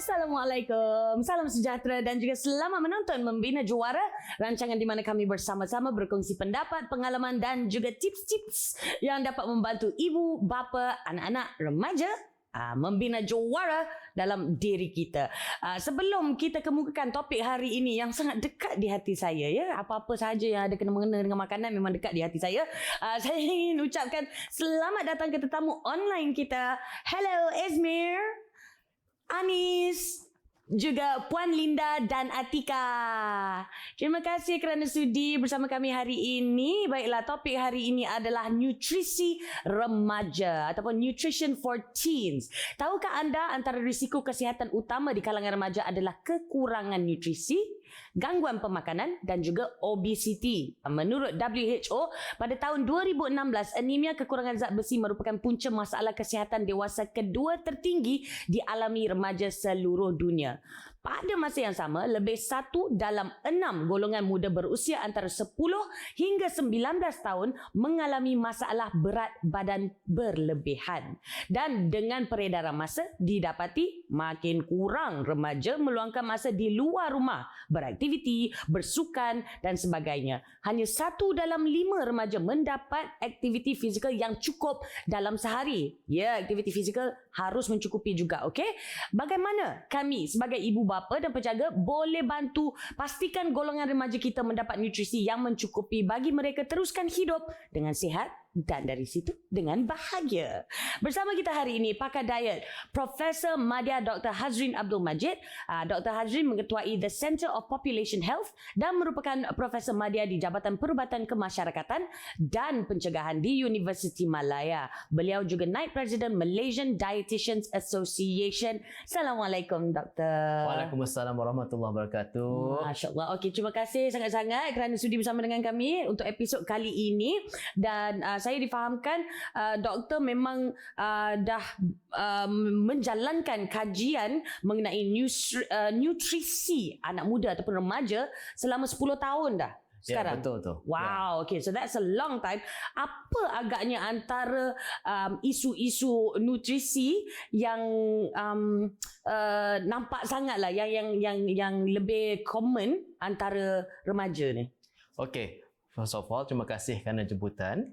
Assalamualaikum, salam sejahtera dan juga selamat menonton Membina Juara, rancangan di mana kami bersama-sama berkongsi pendapat, pengalaman dan juga tips-tips yang dapat membantu ibu, bapa, anak-anak, remaja membina juara dalam diri kita. Sebelum kita kemukakan topik hari ini yang sangat dekat di hati saya, ya, apa-apa sahaja yang ada kena-mengena dengan makanan memang dekat di hati saya. Saya ingin ucapkan selamat datang ke tetamu online kita. Hello Esmir, Anis, juga Puan Linda dan Atika. Terima kasih kerana sudi bersama kami hari ini. Baiklah, topik hari ini adalah nutrisi remaja ataupun nutrition for teens. Tahukah anda antara risiko kesihatan utama di kalangan remaja adalah kekurangan nutrisi, gangguan pemakanan dan juga obesiti. Menurut WHO, pada tahun 2016, anemia kekurangan zat besi merupakan punca masalah kesihatan dewasa kedua tertinggi dialami remaja seluruh dunia. Pada masa yang sama, lebih 1 dalam 6 golongan muda berusia antara 10 hingga 19 tahun mengalami masalah berat badan berlebihan. Dan dengan peredaran masa, didapati makin kurang remaja meluangkan masa di luar rumah, beraktiviti, bersukan dan sebagainya. Hanya 1 dalam 5 remaja mendapat aktiviti fizikal yang cukup dalam sehari. Ya, aktiviti fizikal harus mencukupi juga, okey? Bagaimana kami sebagai ibu bapa dan penjaga boleh bantu pastikan golongan remaja kita mendapat nutrisi yang mencukupi bagi mereka teruskan hidup dengan sihat dan dari situ dengan bahagia. Bersama kita hari ini pakar diet Profesor Madya Dr. Hazrin Abdul Majid. Dr. Hazrin mengetuai The Center of Population Health dan merupakan Profesor Madya di Jabatan Perubatan Kemasyarakatan dan Pencegahan di Universiti Malaya. Beliau juga Naib Presiden Malaysian Dietitians Association. Assalamualaikum Doktor. Waalaikumsalam warahmatullahi wabarakatuh. Masya Allah. Okey, terima kasih sangat-sangat kerana sudi bersama dengan kami untuk episod kali ini. Dan saya difahamkan doktor memang dah menjalankan kajian mengenai nutrisi anak muda ataupun remaja selama 10 tahun dah sekarang. Ya, betul. Wow, okay, so that's a long time. Apa agaknya antara isu-isu nutrisi yang nampak sangat lah yang lebih common antara remaja ni? Okay, first of all, terima kasih kerana jemputan.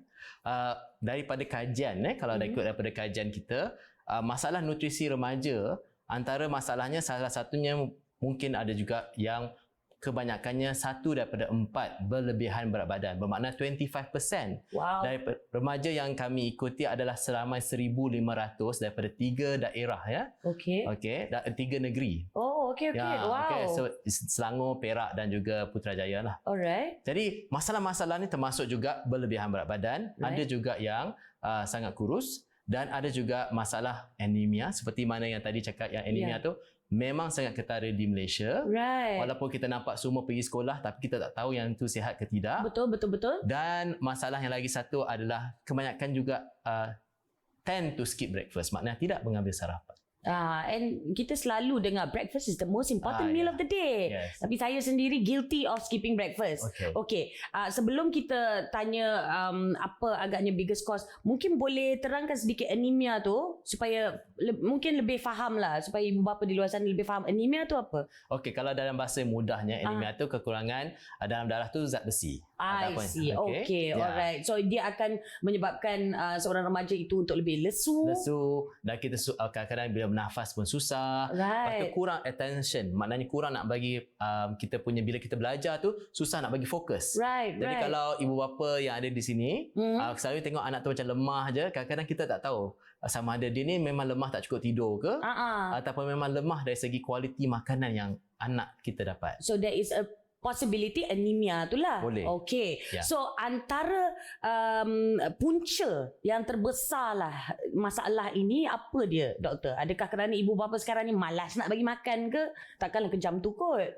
Daripada kajian, kalau ikut daripada kajian kita, masalah nutrisi remaja, antara masalahnya salah satunya mungkin ada juga yang kebanyakannya 1 daripada 4 berlebihan berat badan. Bermakna 25%. Wow. Daripada remaja yang kami ikuti adalah seramai 1,500 daripada 3 daerah, ya. Okey. 3 negeri. Oh, okey. Ya, Wow. okay. So Selangor, Perak dan juga Putrajaya lah. Alright. Jadi masalah-masalah ni termasuk juga berlebihan berat badan, ada juga yang sangat kurus dan ada juga masalah anemia seperti mana yang tadi cakap yang anemia tu memang sangat ketara di Malaysia. Right. Walaupun kita nampak semua pergi sekolah tapi kita tak tahu yang itu sihat ke tidak. Betul. Dan masalah yang lagi satu adalah kebanyakan juga tend to skip breakfast, maknanya tidak mengambil sarapan. And kita selalu dengar breakfast is the most important meal of the day. Yes. Tapi saya sendiri guilty of skipping breakfast. Okay. Sebelum kita tanya apa agaknya biggest cause, mungkin boleh terangkan sedikit anemia tu supaya mungkin lebih faham lah, supaya ibu bapa di luar sana lebih faham anemia tu apa. Okay, kalau dalam bahasa mudahnya anemia tu kekurangan dalam darah tu zat besi. I see. Okay. Alright. So dia akan menyebabkan seorang remaja itu untuk lebih lesu dan kita kadang-kadang bila bernafas pun susah. Lepas tu kurang attention, maknanya kurang nak bagi kita punya, bila kita belajar tu susah nak bagi fokus. Jadi kalau ibu bapa yang ada di sini selalu tengok anak tu macam lemah je, kadang-kadang kita tak tahu sama ada dia ni memang lemah tak cukup tidur ke ataupun memang lemah dari segi kualiti makanan yang anak kita dapat. So there is a possibility anemia tu lah. Boleh. Okay. So antara punca yang terbesar lah masalah ini apa dia, doktor? Adakah kerana ibu bapa sekarang ni malas nak bagi makan ke? Takkanlah kejam tu kot.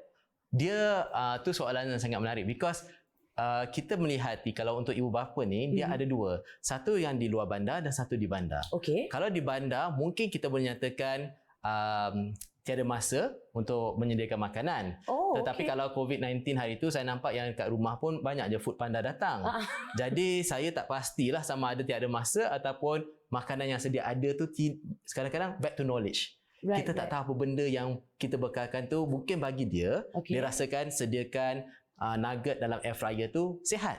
Dia tu soalan yang sangat menarik because kita melihati kalau untuk ibu bapa ni dia ada 2. Satu yang di luar bandar dan satu di bandar. Okay. Kalau di bandar mungkin kita boleh nyatakan tiada masa untuk menyediakan makanan. Tetapi kalau COVID-19 hari itu saya nampak yang kat rumah pun banyak je food panda datang. Jadi saya tak pastilah sama ada tiada masa ataupun makanan yang sedia ada tu kadang-kadang back to knowledge. Kita tak tahu apa benda yang kita bekalkan tu mungkin bagi dia, dia rasakan sediakan nugget dalam air fryer tu sihat.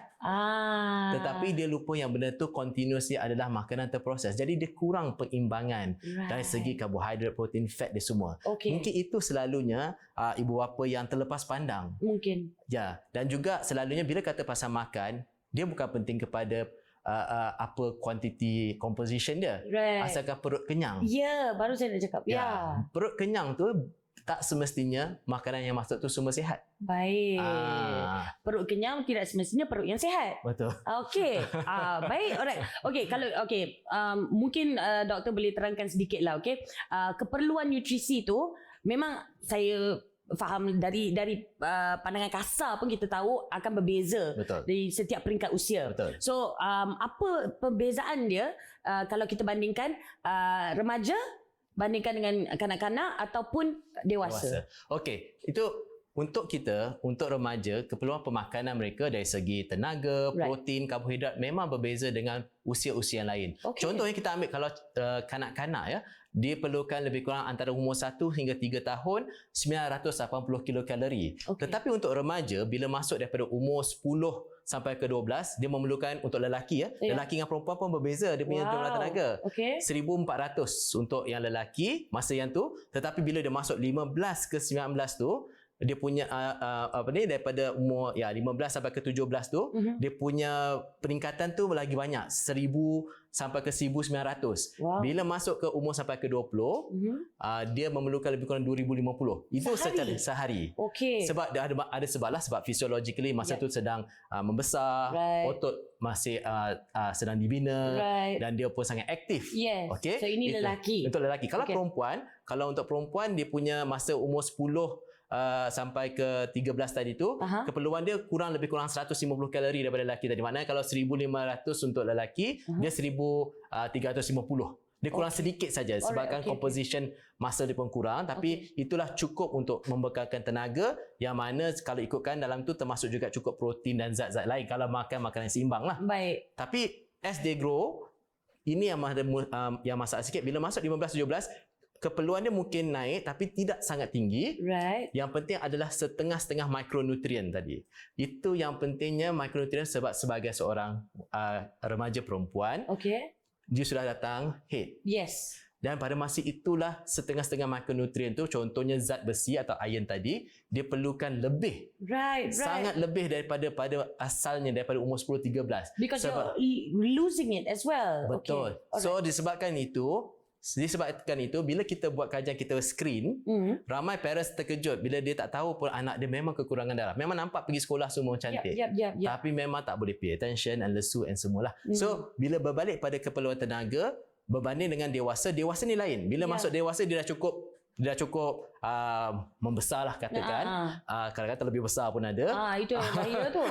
Tetapi dia lupa yang benda tu continuously adalah makanan terproses. Jadi dia kurang peimbangan dari segi karbohidrat, protein, fat dia semua. Mungkin itu selalunya ibu bapa yang terlepas pandang. Mungkin. Ya, dan juga selalunya bila kata pasal makan, dia bukan penting kepada apa quantity composition dia. Asalkan perut kenyang. Ya, baru saya nak cakap. Ya. Perut kenyang tu tak semestinya makanan yang masuk tu semua sihat. Baik. Perut kenyang tidak semestinya perut yang sihat. Betul. Okey. Baik. Alright. Okey, kalau mungkin doktor boleh terangkan sedikitlah, okey. Keperluan nutrisi tu memang saya faham dari pandangan kasar pun kita tahu akan berbeza. Betul. Dari setiap peringkat usia. Betul. So, apa perbezaan dia kalau kita bandingkan remaja bandingkan dengan kanak-kanak ataupun dewasa? Okey, itu untuk kita, untuk remaja, keperluan pemakanan mereka dari segi tenaga, protein, karbohidrat memang berbeza dengan usia-usia yang lain. Contohnya kita ambil kalau kanak-kanak ya, dia perlukan lebih kurang antara umur 1 hingga 3 tahun 980 kilokalori. Tetapi untuk remaja bila masuk daripada umur 10 sampai ke 12, dia memerlukan untuk lelaki ya. Lelaki dengan perempuan pun berbeza dia punya jumlah tenaga. 1400 untuk yang lelaki masa yang tu, tetapi bila dia masuk 15 ke 19 tu, dia punya daripada umur 15 sampai ke 17 tu, dia punya peningkatan tu lagi banyak, 1000 sampai ke 1900. Bila masuk ke umur sampai ke 20, dia memerlukan lebih kurang 2050. Itu secara sehari. Sebab dia ada sebablah, sebab physiologically masa tu sedang membesar, otot masih sedang dibina dan dia pun sangat aktif. So ini lelaki. Untuk lelaki. Kalau perempuan, kalau untuk perempuan dia punya masa umur 10 sampai ke 13 tadi tu, keperluan dia lebih kurang 150 kalori daripada lelaki tadi. Maknanya kalau 1500 untuk lelaki, dia 1350. Dia kurang sedikit saja sebabkan composition masa dia pun kurang, tapi itulah cukup untuk membekalkan tenaga, yang mana kalau ikutkan dalam tu termasuk juga cukup protein dan zat-zat lain kalau makan makanan seimbang lah. Tapi as they grow, ini yang masalah sikit. Bila masuk 15-17, keperluan dia mungkin naik tapi tidak sangat tinggi. Yang penting adalah setengah-setengah mikronutrien tadi. Itu yang pentingnya mikronutrien, sebab sebagai seorang remaja perempuan, dia sudah datang head. Dan pada masa itulah setengah-setengah makronutrien tu, contohnya zat besi atau iron tadi, dia perlukan lebih. Sangat lebih daripada asalnya daripada umur 10-13. Because you're losing it as well. Betul. So disebabkan itu, bila kita buat kajian, kita screen, ramai parents terkejut bila dia tak tahu pun anak dia memang kekurangan darah. Memang nampak pergi sekolah semua cantik. Tapi memang tak boleh pay attention and lesu and semualah. So, bila berbalik pada keperluan tenaga, berbanding dengan dewasa ni lain. Bila masuk dewasa, dia dah cukup membesarlah katakan. Kadang-kadang lebih besar pun ada. Itu yang bahaya tu.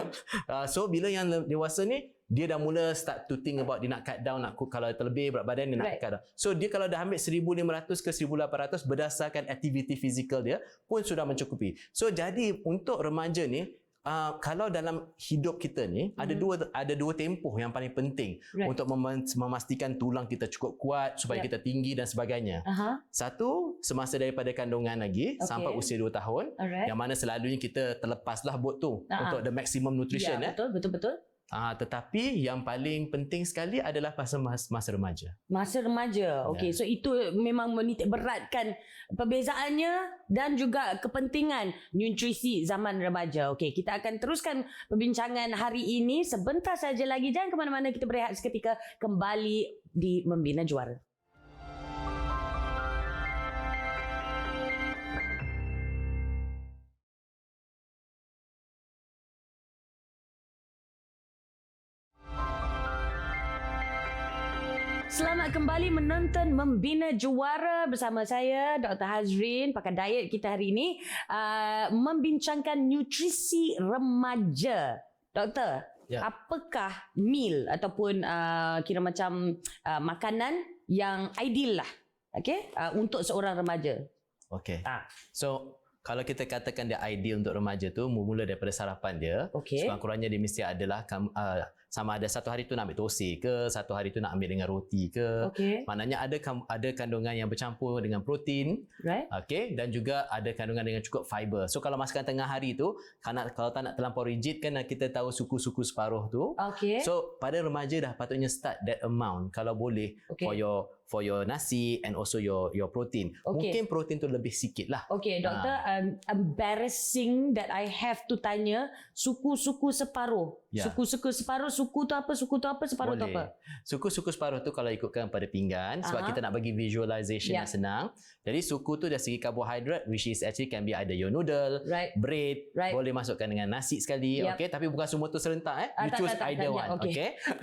So, bila yang dewasa ni, dia dah mula start to think about dia nak cut down, kalau terlebih berat badan dia nak cut down. So dia kalau dah ambil 1500 ke 1800 berdasarkan aktiviti fizikal dia pun sudah mencukupi. So jadi untuk remaja ni, kalau dalam hidup kita ni ada dua tempoh yang paling penting untuk memastikan tulang kita cukup kuat supaya kita tinggi dan sebagainya. Satu, semasa daripada kandungan lagi sampai usia 2 tahun, yang mana selalunya kita terlepaslah bot tu untuk the maximum nutrition. Betul. Tetapi yang paling penting sekali adalah masa remaja. Masa remaja. So itu memang menitik beratkan perbezaannya dan juga kepentingan nutrisi zaman remaja. Kita akan teruskan perbincangan hari ini sebentar saja lagi. Jangan ke mana-mana, kita berehat seketika, kembali di Membina Juara. Selamat kembali menonton Membina Juara bersama saya Dr. Hazrin. Pakar diet kita hari ini membincangkan nutrisi remaja. Doktor, apakah meal ataupun kira macam makanan yang ideal lah untuk seorang remaja? So kalau kita katakan dia ideal untuk remaja tu, mula daripada sarapan dia, sekurang-kurangnya dia mesti adalah sama ada satu hari tu nak ambil tosi ke, satu hari tu nak ambil dengan roti ke. Maknanya ada kandungan yang bercampur dengan protein. Dan juga ada kandungan dengan cukup fiber. So kalau masakan tengah hari tu, kalau tak nak terlampau rigid kan kita tahu suku-suku separuh tu. So pada remaja dah patutnya start that amount kalau boleh for your nasi and also your protein. Mungkin protein tu lebih sikit lah. Doktor, embarrassing that I have to tanya suku-suku separuh. Suku-suku separuh, suku tu apa, separuh tu apa? Suku-suku separuh tu kalau ikutkan pada pinggan, sebab kita nak bagi visualization yang senang. Jadi suku tu dari segi karbohidrat, which is actually can be either your noodle, bread, boleh masukkan dengan nasi sekali, tapi bukan semua tu serentak. You choose either one.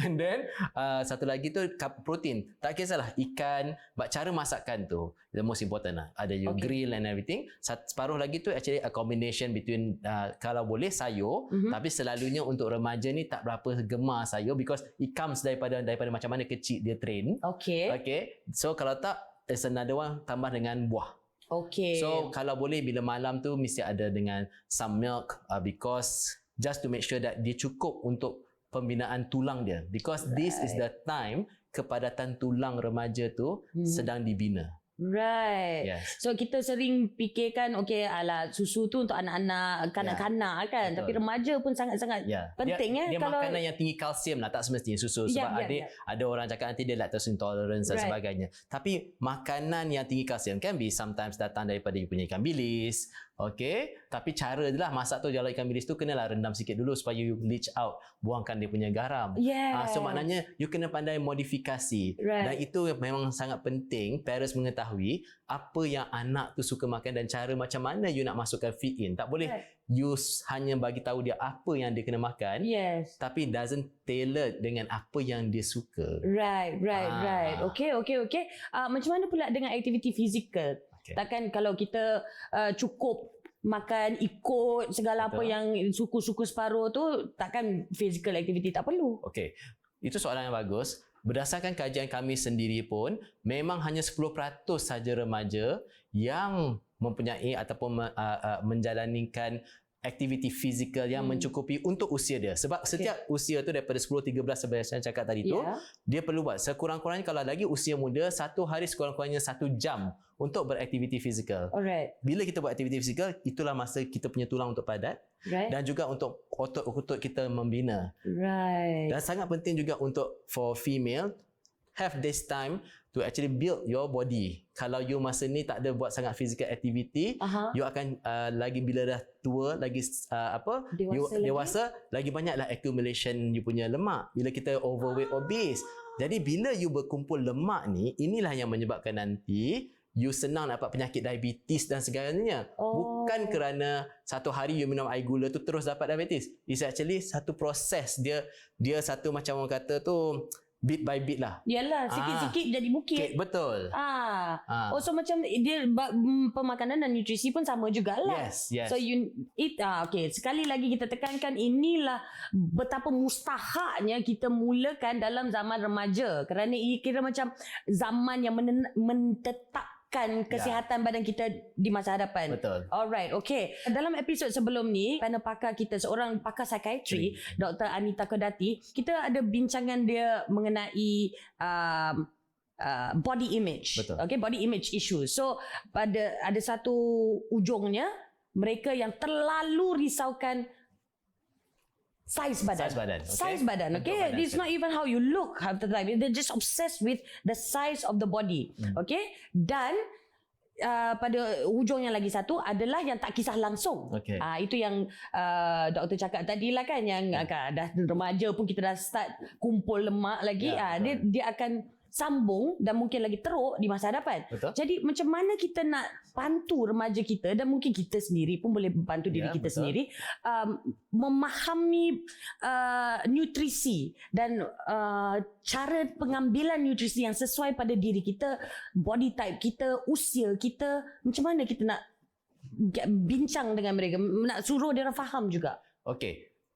And then satu lagi tu protein. Tak kisahlah ikan, but cara masakan tu the most important lah. Ada you grill and everything. Separuh lagi tu actually a combination between kalau boleh sayur, tapi selalunya untuk remaja ni tak berapa gemar sayur because it comes daripada macam mana kecil dia train. So kalau tak, there's another one tambah dengan buah. So kalau boleh bila malam tu mesti ada dengan some milk because just to make sure that dia cukup untuk pembinaan tulang dia because this is the time kepadatan tulang remaja tu sedang dibina. So kita sering fikirkan alah susu tu untuk anak-anak kanak-kanak kan. Tapi remaja pun sangat-sangat penting dia kalau makanan yang tinggi kalsium lah, tak semestinya susu sebab ada orang cakap nanti dia lactose intolerance dan sebagainya. Tapi makanan yang tinggi kalsium can be sometimes datang daripada you punya ikan bilis. Tapi cara je lah masak tu, kalau ikan bilis tu kenalah rendam sikit dulu supaya you leach out, buangkan dia punya garam. So maknanya you kena pandai modifikasi. Dan itu memang sangat penting parents mengetahui apa yang anak tu suka makan dan cara macam mana you nak masukkan fit in. Tak boleh you hanya bagi tahu dia apa yang dia kena makan, tapi doesn't tailor dengan apa yang dia suka. Macam mana pula dengan aktiviti fizikal? Takkan kalau kita cukup makan ikut segala apa yang suku-suku separuh tu, takkan physical activity tak perlu? Itu soalan yang bagus. Berdasarkan kajian kami sendiri pun, memang hanya 10% saja remaja yang mempunyai ataupun menjalanikan aktiviti fizikal yang mencukupi untuk usia dia. Sebab setiap usia tu daripada 10, 13 seperti saya cakap tadi tu, dia perlu buat sekurang-kurangnya kalau lagi usia muda, satu hari sekurang-kurangnya 1 jam untuk beraktiviti fizikal. Bila kita buat aktiviti fizikal, itulah masa kita punya tulang untuk padat dan juga untuk otot-otot kita membina. Dan sangat penting juga untuk for female, have this time to actually build your body. Kalau you masa ni tak ada buat sangat physical activity, you akan lagi bila dah tua, lagi dewasa, lagi banyaklah accumulation you punya lemak. Bila kita overweight, obese. Jadi bila you berkumpul lemak ni, inilah yang menyebabkan nanti you senang dapat penyakit diabetes dan segalanya. Bukan kerana satu hari you minum air gula tu terus dapat diabetes. It's actually satu proses. Dia satu macam orang kata tu bit by bit lah. Yalah, sikit-sikit jadi bukit. Betul. So macam dia pemakanan dan nutrisi pun sama jugalah. Yes. So you eat. Sekali lagi kita tekankan, inilah betapa mustahaknya kita mulakan dalam zaman remaja. Kerana ia kira macam zaman yang menetapkan kesihatan badan kita di masa hadapan. Betul. Alright, dalam episod sebelum ni, panel pakar kita, seorang pakar psikiatri, Dr. Anita Kodati, kita ada bincangan dia mengenai body image. Body image issue. So ada satu ujungnya, mereka yang terlalu risaukan size badan. It's not even how you look half the time. They're just obsessed with the size of the body. Dan pada ujung yang lagi satu adalah yang tak kisah langsung. Itu yang doktor cakap tadi lah kan, yang dah remaja pun kita dah start kumpul lemak lagi. Dia akan sambung dan mungkin lagi teruk di masa hadapan. Jadi macam mana kita nak bantu remaja kita, dan mungkin kita sendiri pun boleh bantu diri kita sendiri memahami nutrisi dan cara pengambilan nutrisi yang sesuai pada diri kita, body type kita, usia kita. Macam mana kita nak bincang dengan mereka, nak suruh dia orang faham juga.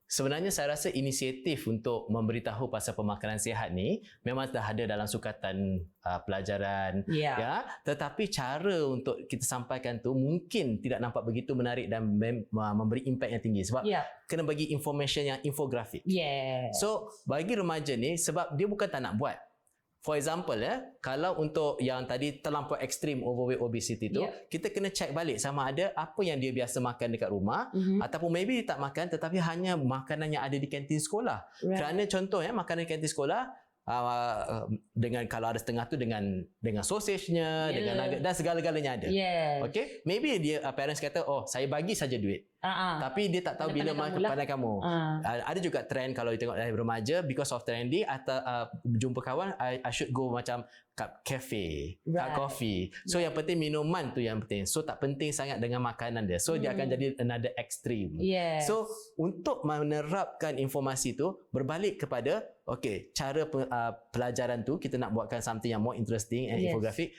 sebenarnya saya rasa inisiatif untuk memberitahu pasal pemakanan sihat ni memang dah ada dalam sukatan pelajaran ya, tetapi cara untuk kita sampaikan tu mungkin tidak nampak begitu menarik dan memberi impak yang tinggi sebab kena bagi information yang infografik. So bagi remaja ni sebab dia bukan tak nak buat. For example kalau untuk yang tadi terlampau ekstrim overweight obesity tu, kita kena check balik sama ada apa yang dia biasa makan dekat rumah ataupun maybe dia tak makan tetapi hanya makanan yang ada di kantin sekolah. Kerana contoh makanan di kantin sekolah dengan kalau ada setengah tu dengan sausage-nya, dengan nugget dan segala-galanya ada. Okay, maybe dia parents kata saya bagi saja duit. Tapi dia tak tahu bila pandai kamu. Ada juga trend kalau you tengok remaja, because of trendy atau jumpa kawan, I should go macam kat cafe, kat coffee. So yang penting minuman tu yang penting. So tak penting sangat dengan makanan dia. So dia akan jadi another extreme. So untuk menerapkan informasi tu berbalik kepada cara pelajaran tu kita nak buatkan something yang more interesting and infographic.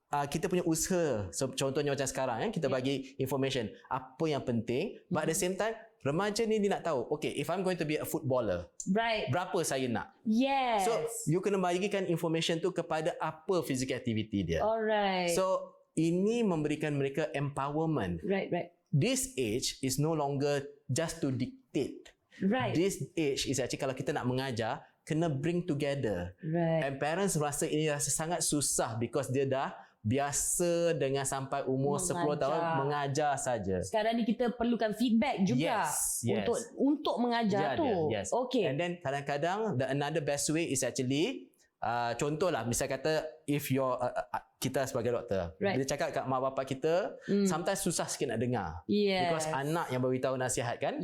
Kita punya usaha, so, contohnya macam sekarang kita bagi information apa yang penting, but at the same time remaja ni dia nak tahu if I'm going to be a footballer, berapa saya nak. So you kena bagikan information tu kepada apa physical activity dia. So ini memberikan mereka empowerment. This age is no longer just to dictate. This age is actually kalau kita nak mengajar kena bring together. And parents rasa ini rasa sangat susah because dia dah biasa dengan sampai umur 10 tahun mengajar saja. Sekarang ni kita perlukan feedback juga untuk mengajar tu. And then kadang-kadang another best way is actually contohlah misal kata if your kita sebagai doktor bila cakap kat mak bapak kita sometimes susah sikit nak dengar because anak yang beritahu nasihat kan.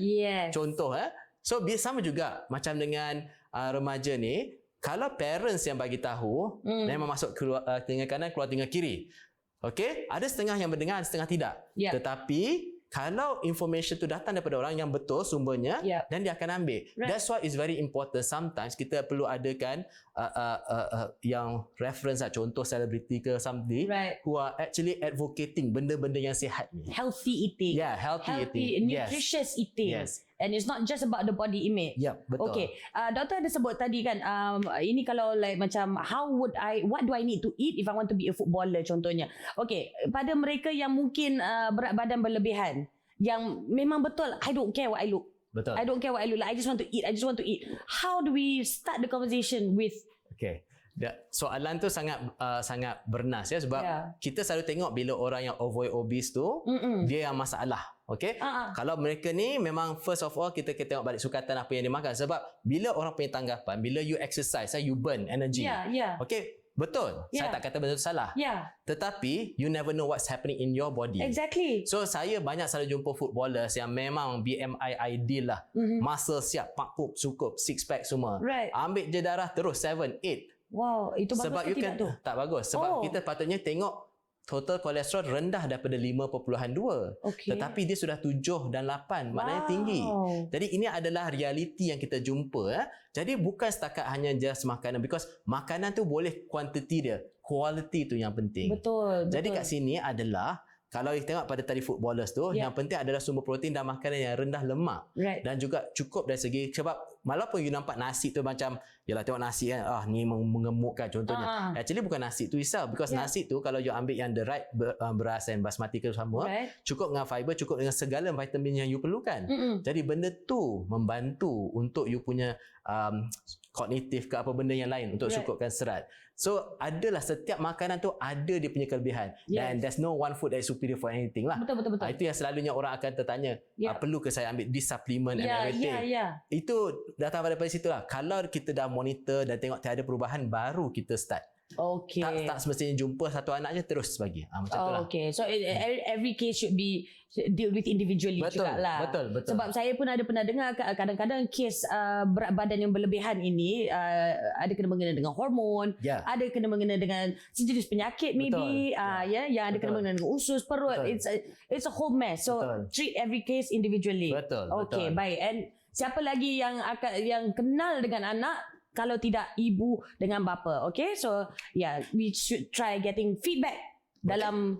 Contoh so sama juga macam dengan remaja ni. Kalau parents yang bagi tahu memang masuk telinga kanan keluar telinga kiri. Ada setengah yang mendengar, setengah tidak. Tetapi kalau information tu datang daripada orang yang betul sumbernya dan dia akan ambil. That's why it's very important sometimes kita perlu adakan yang reference contoh selebriti ke somebody who are actually advocating benda-benda yang sihat ni. Healthy eating. Healthy eating. Nutritious eating. And it's not just about the body image. Betul. Doktor ada sebut tadi kan ini kalau like macam what do I need to eat if I want to be a footballer contohnya. Pada mereka yang mungkin berat badan berlebihan yang memang betul I don't care what I look. I don't care what I look like. I just want to eat. How do we start the conversation with soalan tu sangat bernas sebab kita selalu tengok bila orang yang overweight obese tu dia yang masalah. Kalau mereka ni memang first of all kita tengok balik sukatan apa yang dia makan sebab bila orang punya tanggapan bila you exercise you burn energy. Betul. Saya tak kata benda tu salah. Tetapi you never know what's happening in your body. So saya banyak selalu jumpa footballers yang memang BMI ideal lah. Muscle siap, pakuk cukup, six pack semua. Ambil je darah terus 7, 8. Wow, itu bagus sebab ke tidak tu? Tak bagus. Sebab kita patutnya tengok total kolesterol rendah daripada 5.2. Tetapi dia sudah 7 dan 8. Maknanya tinggi. Jadi ini adalah realiti yang kita jumpa. Jadi bukan setakat hanya just makanan. Because makanan tu boleh quantity dia. Quality tu yang penting. Betul. Jadi kat sini adalah kalau kita tengok pada tadi footballers tu yang penting adalah sumber protein dan makanan yang rendah lemak dan juga cukup dari segi sebab walaupun you nampak nasi tu macam yalah tengok nasi kan ni mengemukkan contohnya actually bukan nasi tu risau because nasi tu kalau you ambil yang the right beras dan basmati ke semua cukup dengan fiber cukup dengan segala vitamin yang you perlukan jadi benda tu membantu untuk you punya kognitif ke apa benda yang lain untuk cukupkan serat. So adalah setiap makanan tu ada dia punya kelebihan dan there's no one food that is superior for anything lah. Betul. Itu yang selalunya orang akan tertanya perlu ke saya ambil this supplement and everything. Itu datang daripada situ lah. Kalau kita dah monitor dan tengok tiada perubahan baru kita start. Tak semestinya jumpa satu anak je terus bagi. Macam tu lah. So every case should be deal with individually jugalah. Betul. Sebab saya pun ada pernah dengar kadang-kadang kes berat badan yang berlebihan ini ada kena mengena dengan hormon, ada kena mengena dengan sejenis penyakit maybe, yang ada kena mengena dengan usus perut. It's a whole mess. So treat every case individually. Betul. Baik. And siapa lagi yang kenal dengan anak kalau tidak ibu dengan bapa. So we should try getting feedback dalam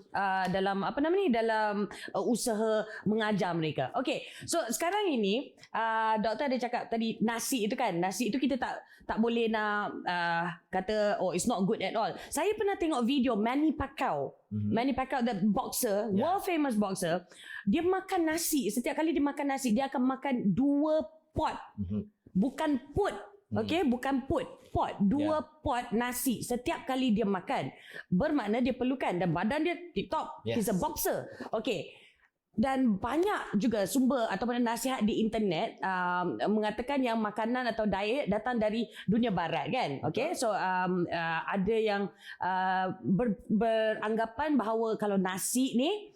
apa nama ni, dalam usaha mengajar mereka. Okey, so sekarang ini doktor ada cakap tadi nasi itu kan, nasi itu kita tak boleh nak kata it's not good at all. Saya pernah tengok video Manny Pacquiao. Manny Pacquiao, the boxer, world famous boxer, dia makan nasi. Setiap kali dia makan nasi, dia akan makan 2 pot. Bukan put. Okey, bukan pot. 2 pot nasi setiap kali dia makan. Bermakna dia perlukan, dan badan dia tip-top. He's a boxer. Okey. Dan banyak juga sumber ataupun nasihat di internet mengatakan yang makanan atau diet datang dari dunia barat kan. Okey, so ada yang beranggapan bahawa kalau nasi ni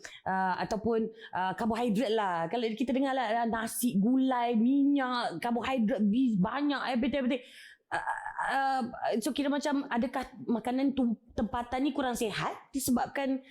ataupun karbohidrat lah, kalau kita dengar lah nasi, gulai, minyak, karbohidrat banyak, everything. So kira macam adakah makanan tempatan ni kurang sihat disebabkan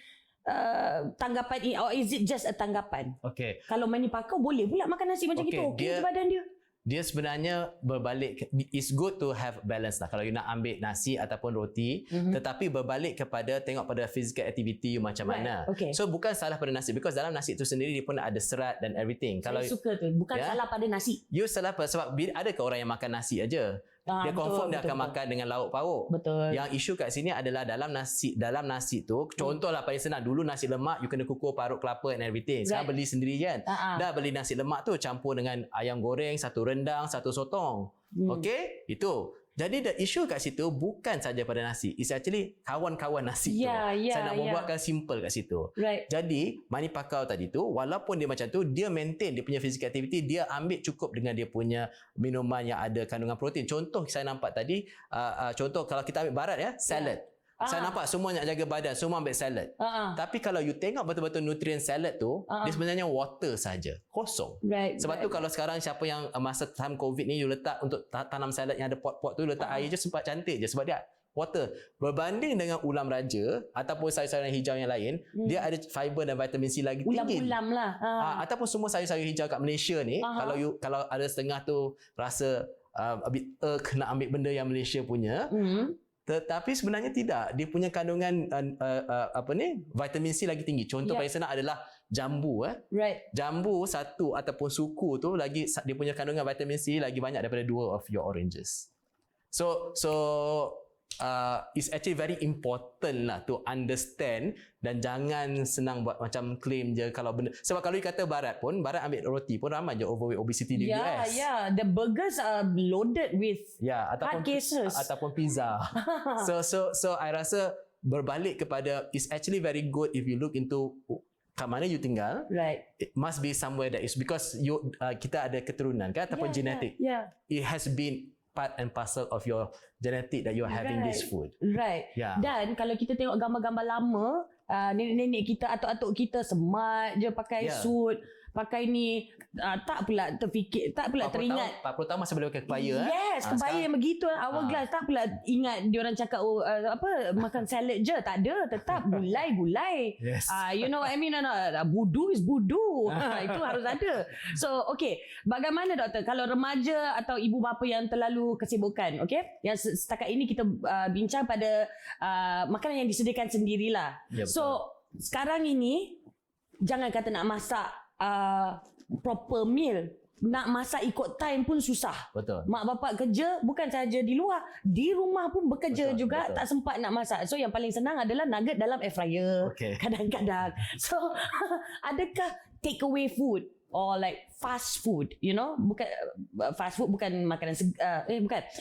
tanggapan ini, or is it just a tanggapan? Okay. Kalau Manny Pacquiao boleh pula makan nasi macam itu, okey ke badan dia? Dia sebenarnya berbalik, it's good to have balance lah kalau you nak ambil nasi ataupun roti, tetapi berbalik kepada tengok pada physical activity you macam mana. Okay. So bukan salah pada nasi, because dalam nasi itu sendiri dia pun ada serat dan everything. Saya suka tu, bukan salah pada nasi. You salah sebab adakah orang yang makan nasi aja? Dia confirm dia akan makan dengan lauk pauk. Betul. Yang isu kat sini adalah dalam nasi tu, contohlah paling senang, dulu nasi lemak you kena kukur parut kelapa and everything. Sekarang beli sendiri kan. Dah beli nasi lemak tu campur dengan ayam goreng, satu rendang, satu sotong. Okey? Itu. Jadi the issue kat situ bukan saja pada nasi. It's actually kawan-kawan nasi tu. Saya nak membuatkan simple kat situ. Jadi, Manny Pacquiao tadi tu, walaupun dia macam tu, dia maintain dia punya physical activity, dia ambil cukup dengan dia punya minuman yang ada kandungan protein. Contoh saya nampak tadi, contoh kalau kita ambil barat ya, salad. Saya nampak semua nak jaga badan, semua ambil salad. Tapi kalau you tengok betul-betul nutrient salad tu, dia sebenarnya water saja, kosong. Sebab tu kalau sekarang siapa yang masa time COVID ni you letak untuk tanam salad yang ada pot-pot tu, letak air je sempat cantik je sebab dia water. Berbanding dengan ulam raja ataupun sayur-sayuran hijau yang lain, dia ada fiber dan vitamin C lagi tinggi. Ulam-ulam lah. Ataupun semua sayur-sayur hijau kat Malaysia ni, kalau ada setengah tu rasa a bit nak ambil benda yang Malaysia punya, tetapi sebenarnya tidak. Dia punya kandungan vitamin C lagi tinggi. Contoh paling senang adalah jambu. Jambu satu ataupun suku tu lagi dia punya kandungan vitamin C lagi banyak daripada 2 of your oranges. So it's actually very important lah to understand, dan jangan senang buat macam claim je kalau benda. Sebab kalau you kata barat ambil roti pun ramai je overweight obesity di US. The burgers are loaded with heart cases ataupun pizza. so I rasa berbalik kepada, it's actually very good if you look into kat mana you tinggal. It must be somewhere that is, because you kita ada keturunan kan ataupun genetic. It has been part and parcel of your genetic that you are having this food. Dan kalau kita tengok gambar-gambar lama, nenek-nenek kita, atuk-atuk kita smart je pakai suit, pakai ni, tak pula terfikir, tak pula teringat. 40 tahun masih boleh pakai kebaya. Kebaya yang begitu, hourglass, tak pula ingat diorang cakap makan salad je, tak ada, tetap gulai. You know what I mean or not? Budu is budu. Itu harus ada. So, okay, bagaimana doktor kalau remaja atau ibu bapa yang terlalu kesibukan, okay? Yang setakat ini kita bincang pada makanan yang disediakan sendirilah. So, sekarang ini jangan kata nak masak proper meal, nak masak ikut time pun susah. Mak bapak kerja bukan sahaja di luar, di rumah pun bekerja juga. Tak sempat nak masak. So yang paling senang adalah nugget dalam air fryer kadang-kadang. So adakah take away food or like fast food, you know, bukan fast food, bukan makanan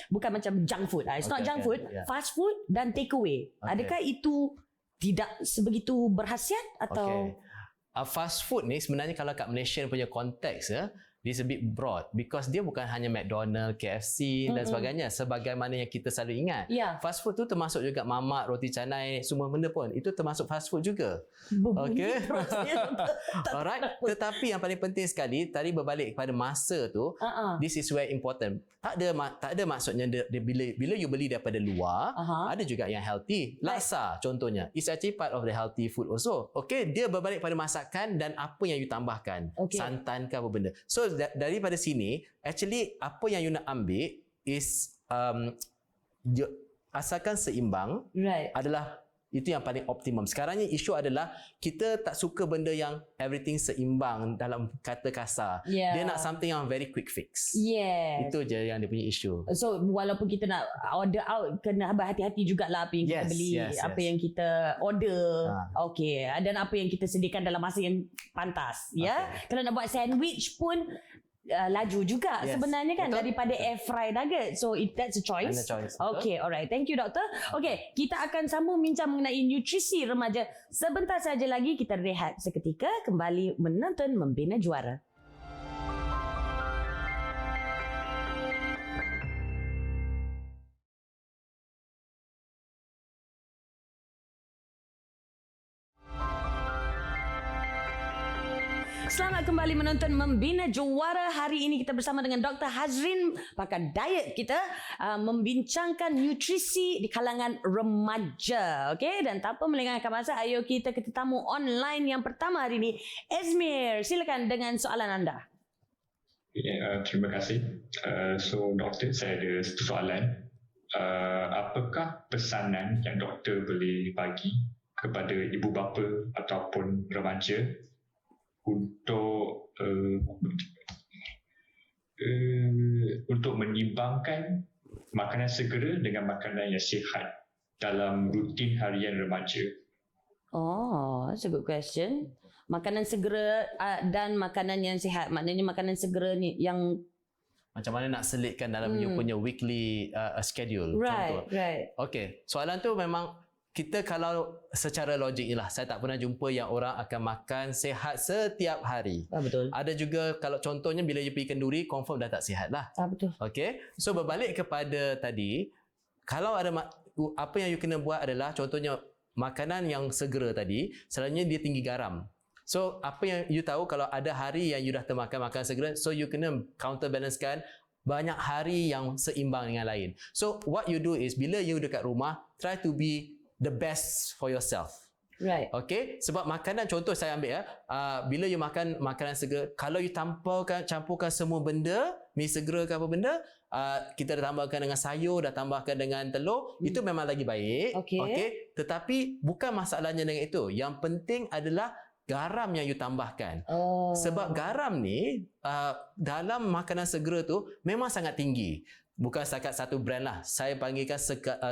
bukan macam junk food. It's not junk food, fast food dan take away. Adakah itu tidak sebegitu berkhasiat atau fast food ni sebenarnya kalau kat Malaysia punya konteks it's a bit broad, because dia bukan hanya McDonald, KFC dan sebagainya sebagaimana yang kita selalu ingat. Fast food tu termasuk juga mamak, roti canai, semua benda pun itu termasuk fast food juga. Okay. Alright. Tetapi yang paling penting sekali tadi berbalik kepada masa tu, this is very important. Tak ada maksudnya bila you beli daripada luar, ada juga yang healthy. Laksa contohnya, it's actually part of the healthy food also. Okay, dia berbalik pada masakan dan apa yang you tambahkan. Santan ke apa benda. So daripada sini, actually apa yang you nak ambil is asalkan seimbang adalah itu yang paling optimum. Sekarang ni isu adalah kita tak suka benda yang everything seimbang dalam kata kasar. Dia nak something yang very quick fix. Itu je yang dia punya isu. So walaupun kita nak order out, kena berhati-hati jugalah apa yang kita beli, apa yang kita order. Okey, dan apa yang kita sediakan dalam masa yang pantas. Kalau nak buat sandwich pun laju juga sebenarnya kan, daripada air fry nugget. So that's a choice. Okay, alright. Thank you doktor. Okay, kita akan sambung bincang mengenai nutrisi remaja sebentar saja lagi. Kita rehat seketika, kembali menonton Membina Juara. Selamat kembali menonton Membina Juara. Hari ini kita bersama dengan Dr. Hazrin, pakar diet kita, membincangkan nutrisi di kalangan remaja. Okey, dan tanpa melengahkan masa, ayo kita ke tetamu online yang pertama hari ini. Esmir, silakan dengan soalan anda. Terima kasih. So doktor, saya ada satu soalan. Apakah pesanan yang doktor boleh bagi kepada ibu bapa ataupun remaja untuk menyimbangkan makanan segera dengan makanan yang sihat dalam rutin harian remaja? Oh, that's a good question. Makanan segera dan makanan yang sihat. Maknanya makanan segera ni yang macam mana nak selitkan dalam you punya weekly schedule. Right, right. Okay, soalan tu memang kita kalau secara logik lah, saya tak pernah jumpa yang orang akan makan sihat setiap hari. Betul. Ada juga kalau contohnya bila you pergi kenduri, confirm dah tak sihat lah. Betul. Okay, so berbalik kepada tadi, kalau ada apa yang you kena buat adalah contohnya makanan yang segera tadi, selalunya dia tinggi garam. So apa yang you tahu, kalau ada hari yang you dah termakan makanan segera, so you kena counterbalancekan banyak hari yang seimbang dengan lain. So what you do is, bila you dekat rumah, try to be the best for yourself. Right. Okay, sebab makanan, contoh saya ambil bila you makan makanan segera, kalau you campurkan semua benda, mi segera ke apa benda, kita dah tambahkan dengan sayur, dah tambahkan dengan telur, itu memang lagi baik. Okay. Tetapi bukan masalahnya dengan itu. Yang penting adalah garam yang you tambahkan. Sebab garam ni dalam makanan segera tu memang sangat tinggi. Bukan setakat satu brand lah. Saya panggilkan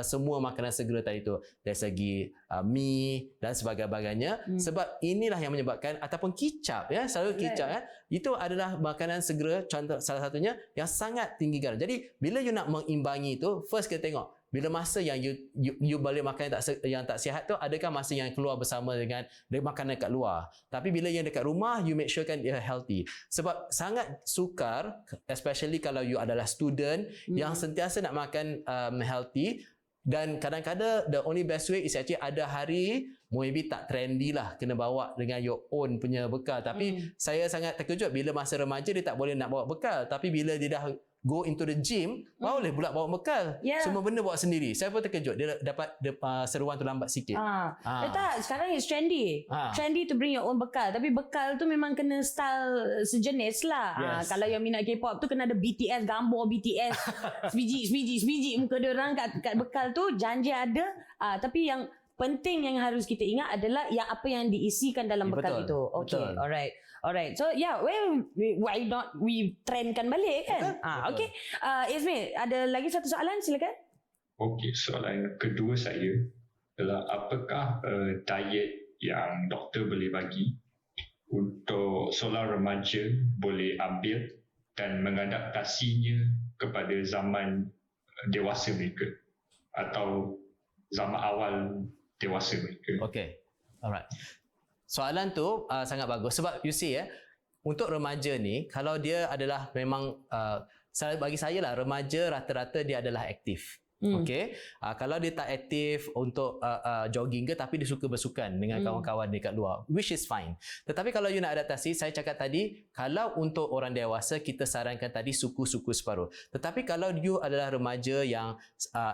semua makanan segera tadi tu. Dari segi mie dan sebagainya. Sebab inilah yang menyebabkan, ataupun kicap, selalu kicap, itu adalah makanan segera, contoh salah satunya yang sangat tinggi garam. Jadi bila you nak mengimbangi itu, first kita tengok bila masa yang you boleh makan yang tak sihat tu, adakah masa yang keluar bersama dengan makanan dekat luar. Tapi bila yang dekat rumah, you make sure kan dia healthy. Sebab sangat sukar, especially kalau you adalah student yang sentiasa nak makan healthy, dan kadang-kadang the only best way is actually ada hari maybe tak trendy lah, kena bawa dengan your own punya bekal. Tapi saya sangat terkejut bila masa remaja dia tak boleh nak bawa bekal, tapi bila dia dah go into the gym, boleh pula bawa bekal. Semua benda bawa sendiri. Saya pun terkejut dia dapat seruan tu lambat sikit. Tak, sekarang it's trendy. Trendy to bring your own bekal. Tapi bekal tu memang kena style sejenis lah. Kalau yang minat K-pop tu kena ada BTS, gambar BTS, sebiji muka dia orang kat bekal tu, janji ada. Tapi yang penting yang harus kita ingat adalah yang apa yang diisikan dalam bekal itu. Okay, alright. So why not we trendkan balik kan? Okay. Ismail, ada lagi satu soalan, silakan. Okay, soalan kedua saya adalah apakah diet yang doktor boleh bagi untuk seorang remaja boleh ambil dan mengadaptasinya kepada zaman dewasa mereka atau zaman awal dewasa mereka. Okay, alright. Soalan tu sangat bagus sebab you see untuk remaja ni, kalau dia adalah memang bagi saya lah, remaja rata-rata dia adalah aktif. Okay, kalau dia tak aktif untuk jogging ke, tapi dia suka bersukan dengan kawan-kawan dekat luar, which is fine. Tetapi kalau you nak adaptasi, saya cakap tadi, kalau untuk orang dewasa kita sarankan tadi suku-suku separuh. Tetapi kalau you adalah remaja yang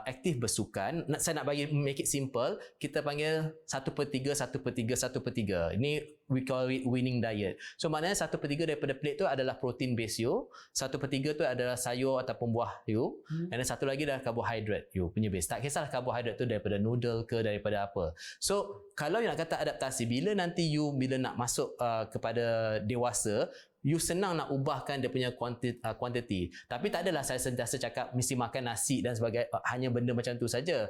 aktif bersukan, saya nak bagi make it simple, kita panggil 1/3, 1/3, 1/3. Ini we call it winning diet. So maknanya 1/3 daripada plate tu adalah protein base you, 1/3 tu adalah sayur ataupun buah you, dan satu lagi adalah karbohidrat you punya base. Tak kisahlah karbohidrat tu daripada noodle ke daripada apa. So kalau you nak kata adaptasi, bila nak masuk kepada dewasa, you senang nak ubahkan dia punya quantity. Tapi tak adalah saya sentiasa cakap mesti makan nasi dan sebagainya, hanya benda macam tu saja.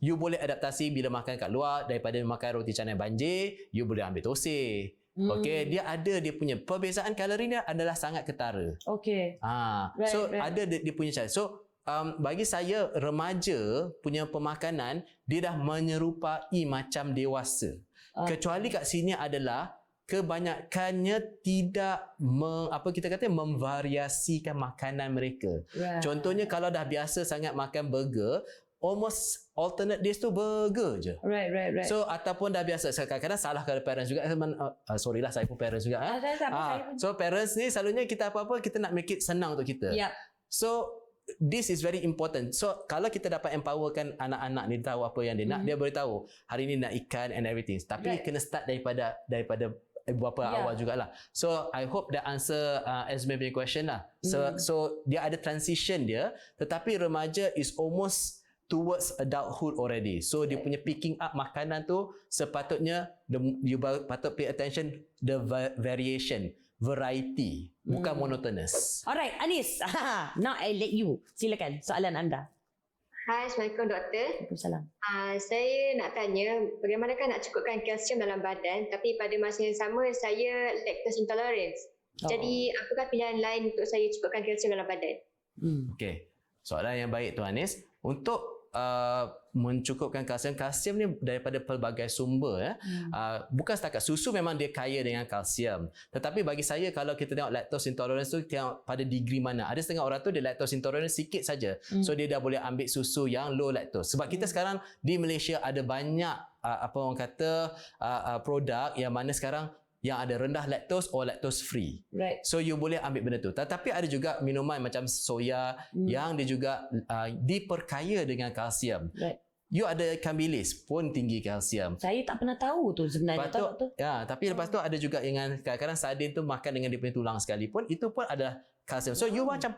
You boleh adaptasi bila makan kat luar, daripada makan roti canai banjir, you boleh ambil tosai. Okey, dia punya perbezaan kalori dia adalah sangat ketara. Okey. Ada dia punya cara. So bagi saya remaja punya pemakanan dia dah menyerupai macam dewasa. Kecuali kat sini adalah kebanyakannya tidak memvariasikan makanan mereka. Contohnya kalau dah biasa sangat makan burger, almost alternate days tu burger je. Right. So ataupun dah biasa, kadang-kadang salah kepada parents juga. Sorry lah, saya pun parents juga. So parents ni selalunya kita apa-apa kita nak make it senang untuk kita. So this is very important. So kalau kita dapat empowerkan anak-anak ni tahu apa yang dia nak, dia boleh tahu hari ni nak ikan and everything. Tapi kena start daripada beberapa awal jugalah. So I hope that answer Esme punya question lah. So dia ada transition dia, tetapi remaja is almost towards adulthood already. So dia punya picking up makanan tu sepatutnya you patut pay attention the variation, variety, bukan monotonous. Alright, Anis. Now I let you. Silakan soalan anda. Hai, Assalamualaikum doktor. Waalaikumsalam. Saya nak tanya, bagaimanakah nak cukupkan kalsium dalam badan tapi pada masa yang sama saya lactose intolerance. Jadi apakah pilihan lain untuk saya cukupkan kalsium dalam badan? Okey. Soalan yang baik tu Anis. Untuk mencukupkan kalsium ni daripada pelbagai sumber. Bukan setakat susu, memang dia kaya dengan kalsium. Tetapi bagi saya, kalau kita tengok lactose intolerance tu, tengok pada degree mana. Ada setengah orang tu dia lactose intolerance sikit saja. So dia dah boleh ambil susu yang low lactose. Sebab kita sekarang di Malaysia ada banyak produk yang mana sekarang yang ada rendah lactose or lactose free. So you boleh ambil benda tu. Tetapi ada juga minuman macam soya yang dia juga diperkaya dengan kalsium. You ada ikan bilis pun tinggi kalsium. Saya tak pernah tahu tu sebenarnya. Tapi lepas tu ada juga dengan kadang-kadang sardin tu makan dengan dia punya tulang sekalipun, itu pun adalah kalsium. So you macam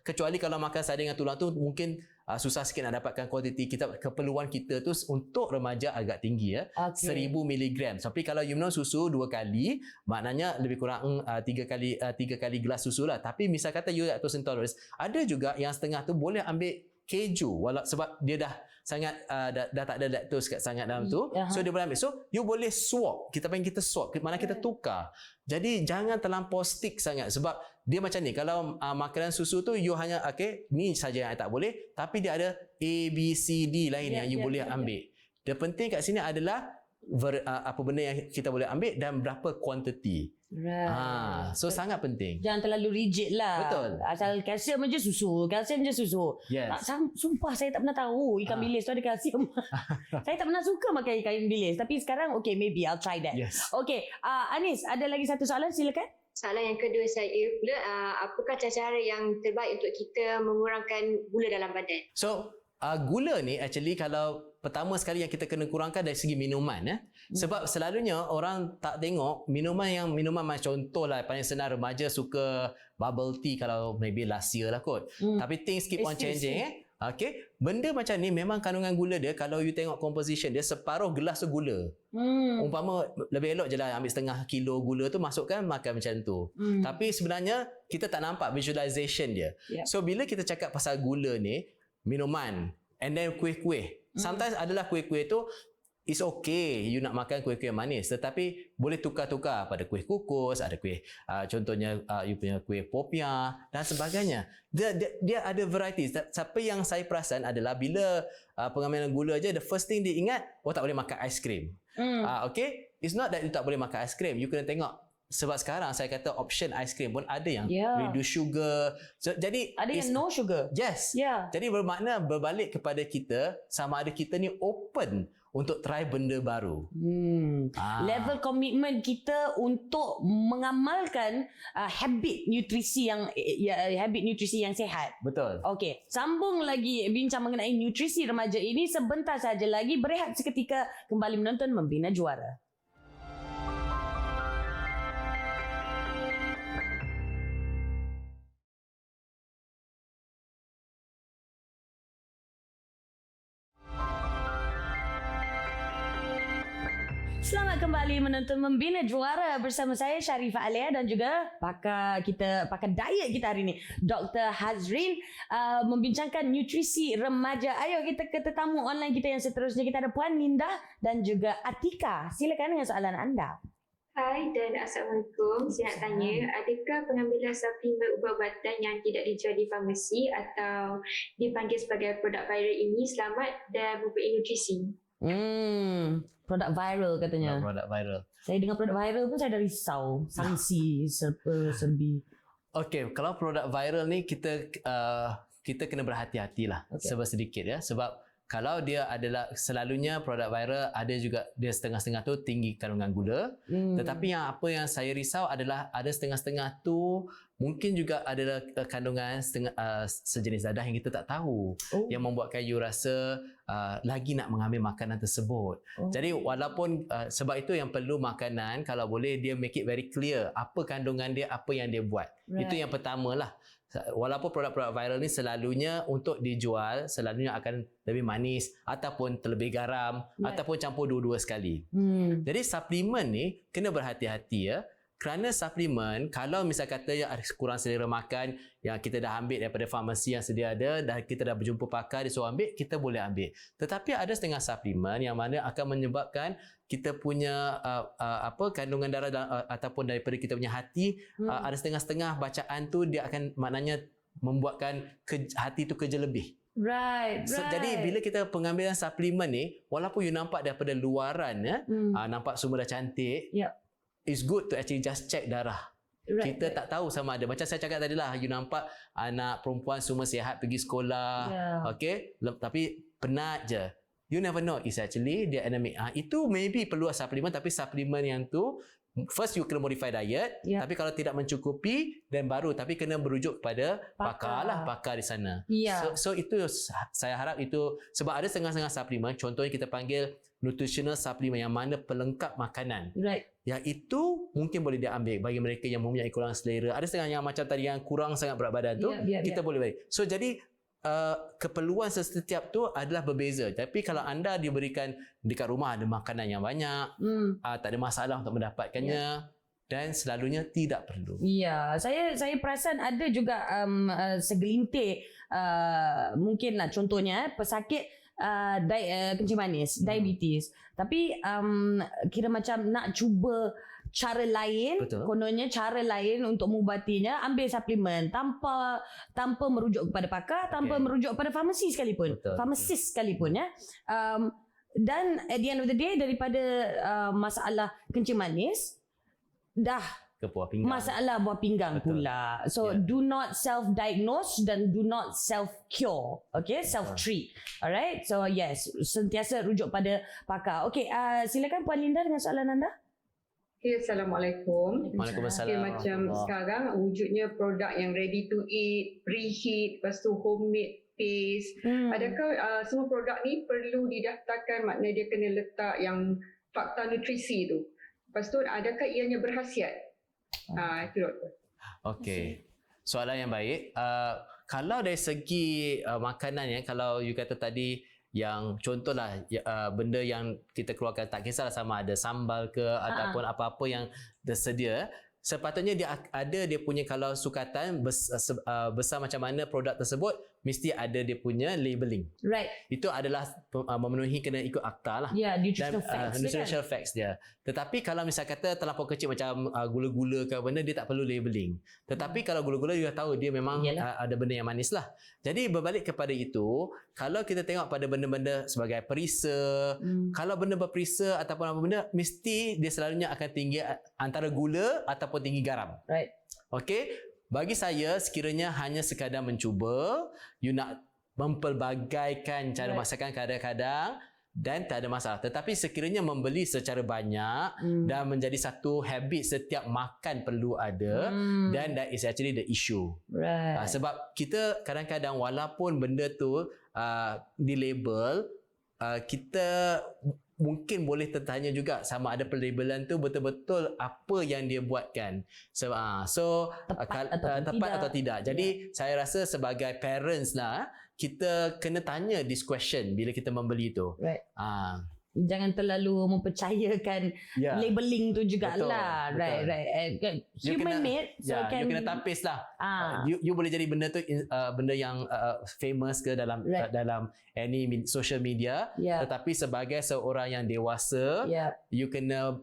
kecuali kalau makan sardin dengan tulang tu mungkin susah sikit nak dapatkan kuantiti kita. Keperluan kita tu untuk remaja agak tinggi 1000 mg. Tapi kalau you minum susu 2 kali, maknanya lebih kurang 3 kali gelas susu lah. Tapi misal kata you lactose intolerance, ada juga yang setengah tu boleh ambil keju sebab dia dah sangat dah tak ada lactose sangat dalam tu. So dia boleh ambil. So you boleh swap. Kita swap. Mana kita tukar. Jadi jangan terlampau stick sangat sebab dia macam ni. Kalau makanan susu tu you hanya ni saja yang tak boleh, tapi dia ada A, B, C, D lain yang you boleh ambil. Dia penting kat sini adalah apa benda yang kita boleh ambil dan berapa kuantiti. So sangat penting. Jangan terlalu rigid lah. Betul. Asal kalsium je susu. Sumpah saya tak pernah tahu ikan bilis tu ada kalsium. Saya tak pernah suka makan ikan bilis. Tapi sekarang maybe I'll try that. Okay, Anis, ada lagi satu soalan, silakan. Soalan yang kedua saya pula, apakah cara yang terbaik untuk kita mengurangkan gula dalam badan? So gula ni actually kalau pertama sekali yang kita kena kurangkan dari segi minuman. Sebab selalunya orang tak tengok minuman macam contoh lah, paling senang remaja suka bubble tea kalau maybe last year lah kot. Tapi things keep on changing. Benda macam ni memang kandungan gula dia, kalau you tengok composition dia, separuh gelas tu gula. Umpama lebih elok je lah ambil setengah kilo gula tu masukkan, makan macam tu. Tapi sebenarnya kita tak nampak visualization dia. So bila kita cakap pasal gula ni, minuman and then kuih-kuih. Sometimes adalah kuih-kuih tu it's okay you nak makan kuih-kuih manis, tetapi boleh tukar-tukar pada kuih kukus, ada kuih contohnya you punya kuih popia dan sebagainya. Dia ada variety. Siapa yang saya perasan adalah bila pengambilan gula je, the first thing dia ingat tak boleh makan aiskrim. It's not that you tak boleh makan aiskrim, you kena tengok. Sebab sekarang saya kata option aiskrim pun ada yang reduce sugar. So, jadi ada yang no sugar. Yes. Jadi bermakna berbalik kepada kita, sama ada kita ni open untuk try benda baru. Level komitmen kita untuk mengamalkan habit nutrisi yang sihat. Betul. Okey, sambung lagi bincang mengenai nutrisi remaja ini sebentar saja lagi. Berehat seketika, kembali menonton Membina Juara. Selamat kembali menonton Membina Juara bersama saya Sharifah Alia dan juga pakar diet kita hari ini Dr. Hazrin membincangkan nutrisi remaja. Ayo kita ke tetamu online kita yang seterusnya. Kita ada Puan Linda dan juga Atika. Silakan dengan soalan anda. Hai dan Assalamualaikum. Saya nak tanya, adakah pengambilan suplemen ubat-ubatan yang tidak dijual di farmasi atau dipanggil sebagai produk viral ini selamat dan mempunyai nutrisi? Produk viral katanya. Produk viral. Saya dengar produk viral pun saya dah risau. Sanksi, serbi. Okey, kalau produk viral ni kita kena berhati-hatilah sedikit ya, sebab kalau dia adalah selalunya produk viral ada juga dia setengah-setengah tu tinggi kandungan gula. Tetapi apa yang saya risau adalah ada setengah-setengah tu mungkin juga adalah kandungan sejenis dadah yang kita tak tahu yang membuatkan you rasa lagi nak mengambil makanan tersebut. Jadi walaupun sebab itu yang perlu makanan kalau boleh dia make it very clear apa kandungan dia, apa yang dia buat. Itu yang pertamalah. Walaupun produk-produk viral ni selalunya untuk dijual selalunya akan lebih manis ataupun terlebih garam ataupun campur dua-dua sekali. Jadi suplemen ni kena berhati-hati ya. Kerana suplemen kalau misal kata yang kurang selera makan yang kita dah ambil daripada farmasi yang sedia ada dan kita dah berjumpa pakar dia suruh ambil, kita boleh ambil. Tetapi ada setengah suplemen yang mana akan menyebabkan kita punya kandungan darah ataupun daripada kita punya hati ada setengah-setengah bacaan tu dia akan maknanya membuatkan hati tu kerja lebih. Right. Jadi bila kita pengambilan suplemen ni walaupun you nampak daripada luaran nampak semua dah cantik, it's good to actually just check darah. Kita tak tahu sama ada. Macam saya cakap tadi lah, you nampak anak perempuan semua sihat pergi sekolah. Okay? Tapi penat je. You never know. It's actually dia anemic. Itu maybe perlu suplemen, tapi suplemen yang tu first you kena modify diet. Tapi kalau tidak mencukupi dan baru, tapi kena merujuk kepada pakar di sana. So itu saya harap itu sebab ada setengah-setengah suplemen. Contohnya kita panggil nutritional supplement yang mana pelengkap makanan. Yang itu mungkin boleh diambil bagi mereka yang mempunyai kurang selera. Ada setengah yang macam tadi yang kurang sangat berat badan tu, kita boleh balik. So jadi keperluan setiap tu adalah berbeza. Tapi kalau anda diberikan dekat rumah ada makanan yang banyak, tak ada masalah untuk mendapatkannya. Dan selalunya tidak perlu. Saya perasan ada juga segelintir mungkinlah contohnya pesakit kencing manis, diabetes. Tapi kira macam nak cuba cara lain, kononnya cara lain untuk mengubatinya, ambil suplemen tanpa merujuk kepada pakar, tanpa merujuk kepada farmasi sekalipun. Farmasis sekalipun ya. Dan at the end of the day daripada masalah kencing manis dah ke buah pinggang. Masalah buah pinggang pula. So do not self-diagnose dan do not self-cure. Okay, self-treat. Alright. So yes, sentiasa rujuk pada pakar. Okay, silakan Puan Linda dengan soalan anda. Okay, Assalamualaikum. Waalaikumsalam. Okay, macam sekarang wujudnya produk yang ready to eat, preheat, lepas tu homemade paste. Adakah semua produk ni perlu didaftarkan, maknanya dia kena letak yang fakta nutrisi tu? Lepas tu adakah ianya berkhasiat? Itu doktor. Okey. Soalan yang baik. Kalau dari segi makanan ya, kalau you kata tadi yang contohlah benda yang kita keluarkan tak kisahlah sama ada sambal ke ataupun apa-apa yang tersedia, sepatutnya dia punya kalau sukatan besar macam mana produk tersebut mesti ada dia punya labeling. Itu adalah memenuhi kena ikut akta lah. Nutritional facts dia. Tetapi kalau misal kata terlampau kecil macam gula-gula ke benda, dia tak perlu labeling. Tetapi kalau gula-gula you dah tahu dia memang ada benda yang manis lah. Jadi berbalik kepada itu, kalau kita tengok pada benda-benda sebagai perisa, kalau benda berperisa ataupun apa benda, mesti dia selalunya akan tinggi antara gula ataupun tinggi garam. Okey. Bagi saya sekiranya hanya sekadar mencuba, you nak mempelbagaikan cara masakan kadang-kadang dan tak ada masalah. Tetapi sekiranya membeli secara banyak dan menjadi satu habit setiap makan perlu ada, dan that is actually the issue. Sebab kita kadang-kadang walaupun benda tu di-label, kita mungkin boleh tertanya juga sama ada pelabelan tu betul-betul apa yang dia buatkan. So tepat atau tidak. Jadi saya rasa sebagai parents lah, kita kena tanya this question bila kita membeli tu. jangan terlalu mempercayakan labeling tu jugalah. Betul. Right. Human made, so you kena tapis lah. You boleh jadi benda tu benda yang famous ke dalam dalam any social media, tetapi sebagai seorang yang dewasa, you kena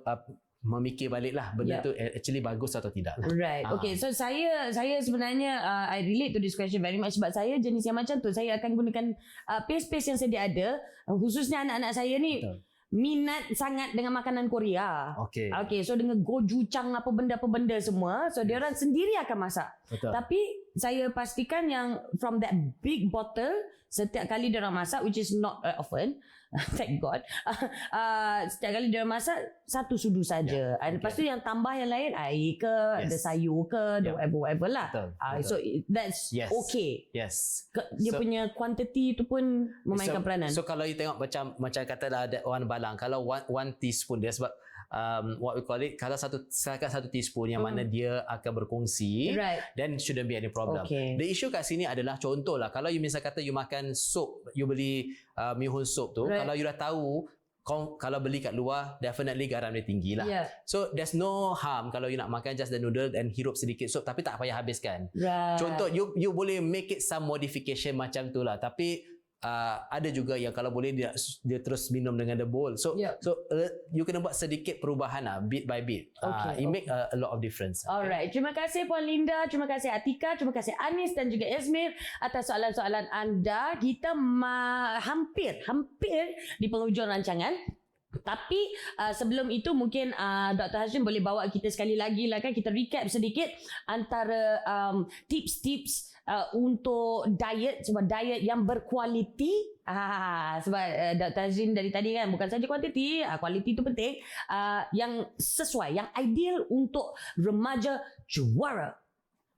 memikir balik lah benda tu actually bagus atau tidak lah. Right. Okay, so saya sebenarnya I relate to this question very much sebab saya jenis yang macam tu. Saya akan gunakan paste-paste yang sedia ada, khususnya anak-anak saya ni minat sangat dengan makanan Korea. Okay, so dengan gochujang apa benda semua, so dia orang sendiri akan masak. Betul. Tapi saya pastikan yang from that big bottle, setiap kali dia orang masak, which is not often, thank God, setiap kali dia orang masak satu sudu saja. Lepas tu yang tambah yang lain air ke, ada sayur ke, whatever lah. Betul. So that's okay. Yes. Dia punya quantity tu pun memainkan peranan. So kalau you tengok macam katalah ada orang balang, kalau one teaspoon dia sebab what we call it, kalau satu teaspoon yang mana dia akan berkongsi, then shouldn't be any problem. The issue kat sini adalah contohlah, kalau you misal kata you makan soup, you beli mihun soup tu, kalau you dah tahu kalau beli kat luar, definitely garam dia tinggi lah. So there's no harm kalau you nak makan just the noodle and hirup sedikit soup, tapi tak payah habiskan. Contoh, you boleh make it some modification macam tu lah, tapi ada juga yang kalau boleh dia terus minum dengan the bowl. So you kena buat sedikit perubahan lah, bit by bit. It make a lot of difference. Alright, terima kasih Puan Linda, terima kasih Atika, terima kasih Anis dan juga Esmir atas soalan-soalan anda. Kita hampir di penghujung rancangan. Tapi sebelum itu mungkin Dr. Hashim boleh bawa kita sekali lagi lah kan, kita recap sedikit antara tips-tips untuk diet, sebab diet yang berkualiti. Sebab Dr. Hashim dari tadi kan bukan saja kuantiti, kualiti itu penting, yang sesuai, yang ideal untuk remaja juara.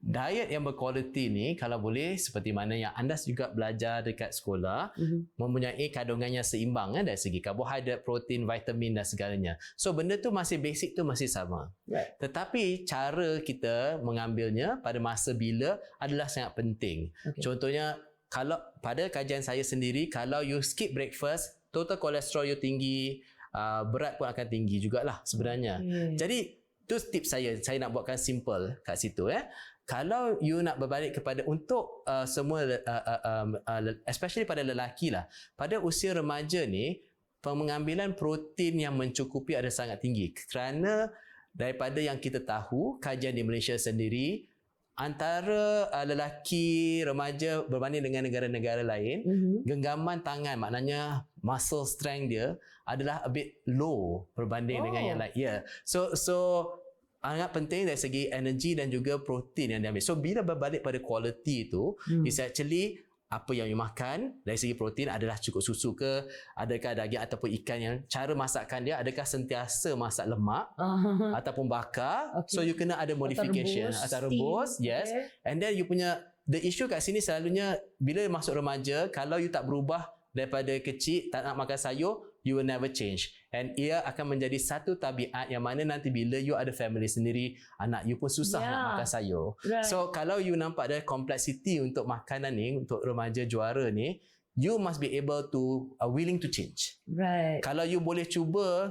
Diet yang berkualiti ni kalau boleh seperti mana yang anda juga belajar dekat sekolah, mempunyai kandungan yang seimbang kan, dari segi karbohidrat, protein, vitamin dan segalanya. So benda tu masih basic tu masih sama. Tetapi cara kita mengambilnya pada masa bila adalah sangat penting. Contohnya, kalau pada kajian saya sendiri, kalau you skip breakfast, total kolesterol you tinggi, berat pun akan tinggi jugalah sebenarnya. Jadi tu tips saya nak buatkan simple kat situ. Kalau you nak berbalik kepada untuk semua especially pada lelaki lah, pada usia remaja ni, pengambilan protein yang mencukupi ada sangat tinggi, kerana daripada yang kita tahu kajian di Malaysia sendiri, antara lelaki remaja berbanding dengan negara-negara lain, genggaman tangan, maknanya muscle strength dia adalah a bit low berbanding dengan yang lain. So sangat penting dari segi energi dan juga protein yang diambil. So bila berbalik pada quality itu, is actually apa yang you makan. Dari segi protein adalah cukup susu ke, adakah daging ataupun ikan, yang cara masakan dia adakah sentiasa masak lemak ataupun bakar. So you kena ada modification atau rebus. And then you punya, the issue kat sini selalunya bila masuk remaja, kalau you tak berubah daripada kecil tak nak makan sayur, you will never change. And ia akan menjadi satu tabiat yang mana nanti bila you ada family sendiri, anak you pun susah nak makan sayur. So kalau you nampak ada complexity untuk makanan ni, untuk remaja juara ni, you must be able to willing to change. Kalau you boleh cuba,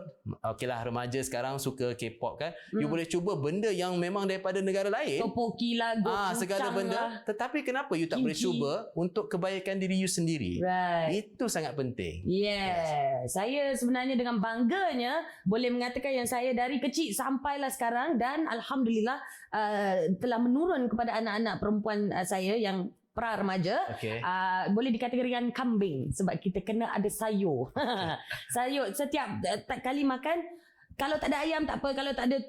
okeylah remaja sekarang suka K-pop kan, you boleh cuba benda yang memang daripada negara lain, topoki lah, segala benda, tetapi kenapa you tak boleh cuba untuk kebaikan diri you sendiri? Itu sangat penting. Saya sebenarnya dengan bangganya boleh mengatakan yang saya dari kecil sampailah sekarang, dan alhamdulillah telah menurun kepada anak-anak perempuan saya yang pra remaja, boleh dikategorikan kambing sebab kita kena ada sayur. Sayur setiap kali makan. Kalau tak ada ayam tak apa, kalau tak ada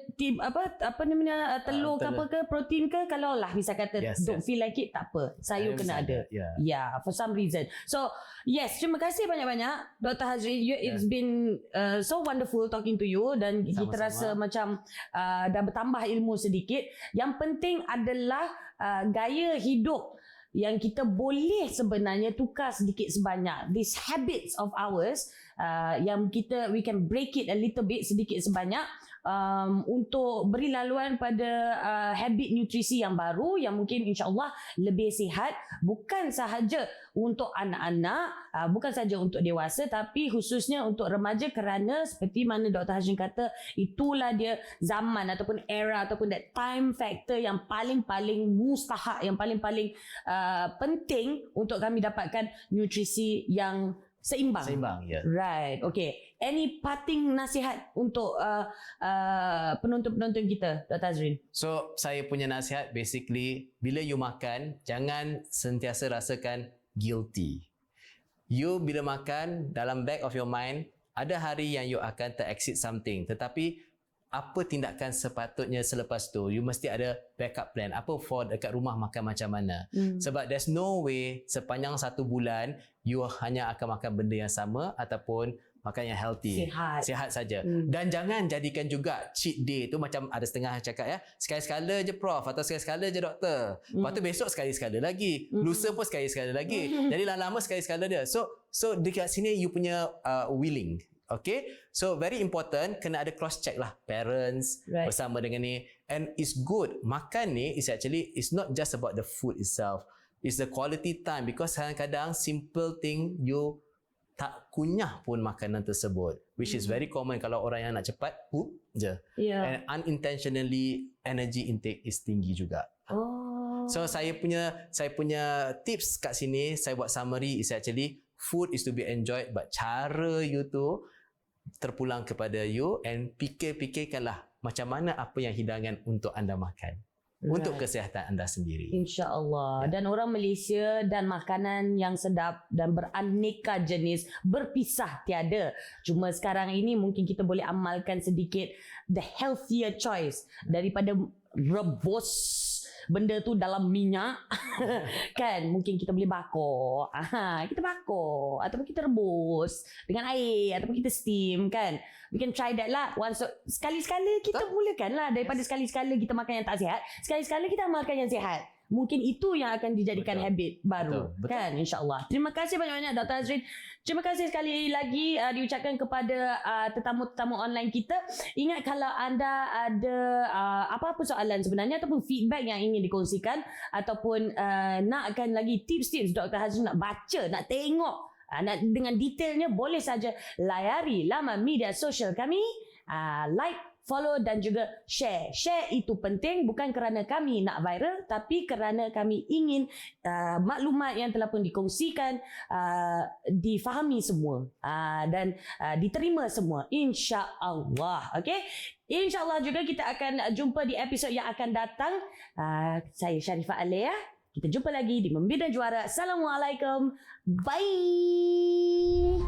apa namanya telur ke apa ke, protein ke, kalau lah bisa kata don't feel like it, tak apa, sayur kena ada. For some reason. So terima kasih banyak-banyak Dr. Hazri. It's been so wonderful talking to you, dan kita rasa macam dah bertambah ilmu sedikit. Yang penting adalah gaya hidup yang kita boleh sebenarnya tukar sedikit sebanyak. These habits of ours yang we can break it a little bit, sedikit sebanyak, untuk beri laluan pada habit nutrisi yang baru yang mungkin insyaAllah lebih sihat, bukan sahaja untuk anak-anak, bukan sahaja untuk dewasa, tapi khususnya untuk remaja, kerana seperti mana Dr. Hashim kata, itulah dia zaman ataupun era ataupun that time factor yang paling-paling mustahak, yang paling-paling penting untuk kami dapatkan nutrisi yang seimbang. Seimbang, ya. Right. Okay. Any parting nasihat untuk penonton-penonton kita, Dr. Azrin? So, saya punya nasihat basically, bila you makan, jangan sentiasa rasakan guilty. You bila makan, dalam back of your mind, ada hari yang you akan ter-exceed something. Tetapi, apa tindakan sepatutnya selepas tu, you mesti ada backup plan. Apa for dekat rumah makan macam mana. Sebab there's no way sepanjang 1 bulan, you hanya akan makan benda yang sama ataupun makan yang healthy. Sihat saja. Dan jangan jadikan juga cheat day tu macam ada setengah cakap ya, sekali-sekala je prof atau sekali-sekala je doktor. Lepas tu besok sekali-sekala lagi. Lusa pun sekali-sekala lagi. Jadi lama-lama sekali-sekala dia. So dekat sini you punya willing. Okay, so very important, kena ada cross check lah parents bersama dengan ni. And it's good, makan ni is actually, it's not just about the food itself, it's the quality time, because kadang-kadang simple thing you tak kunyah pun makanan tersebut, which is very common kalau orang yang nak cepat je. And unintentionally energy intake is tinggi juga. So saya punya tips kat sini, saya buat summary, is actually food is to be enjoyed, but cara you tu terpulang kepada you, and fikirkanlah macam mana apa yang hidangan untuk anda makan untuk kesihatan anda sendiri. InsyaAllah. Dan orang Malaysia dan makanan yang sedap dan beraneka jenis, berpisah tiada. Cuma sekarang ini mungkin kita boleh amalkan sedikit the healthier choice daripada rebus benda tu dalam minyak. Kan, mungkin kita boleh bakar. Kita bakar ataupun kita rebus dengan air ataupun kita steam, kan. We can try that lah. Sekali-sekala kita mulakan lah, daripada sekali-sekala kita makan yang tak sihat, sekali-sekala kita amalkan yang sihat. Mungkin itu yang akan dijadikan habit baru. Betul. Kan, insyaAllah. Terima kasih banyak-banyak Dr. Azrin. Terima kasih sekali lagi diucapkan kepada tetamu-tetamu online kita. Ingat, kalau anda ada apa-apa soalan sebenarnya ataupun feedback yang ingin dikongsikan, ataupun nakkan lagi tips-tips Dr. Azrin, nak baca, nak tengok, nak dengan detailnya, boleh saja layari laman media sosial kami, like, follow dan juga share. Share itu penting, bukan kerana kami nak viral, tapi kerana kami ingin maklumat yang telah pun dikongsikan difahami semua dan diterima semua, insya-Allah. Okey, insya-Allah juga kita akan jumpa di episod yang akan datang. Saya Sharifah Alea. Kita jumpa lagi di Membina Juara. Assalamualaikum. Bye.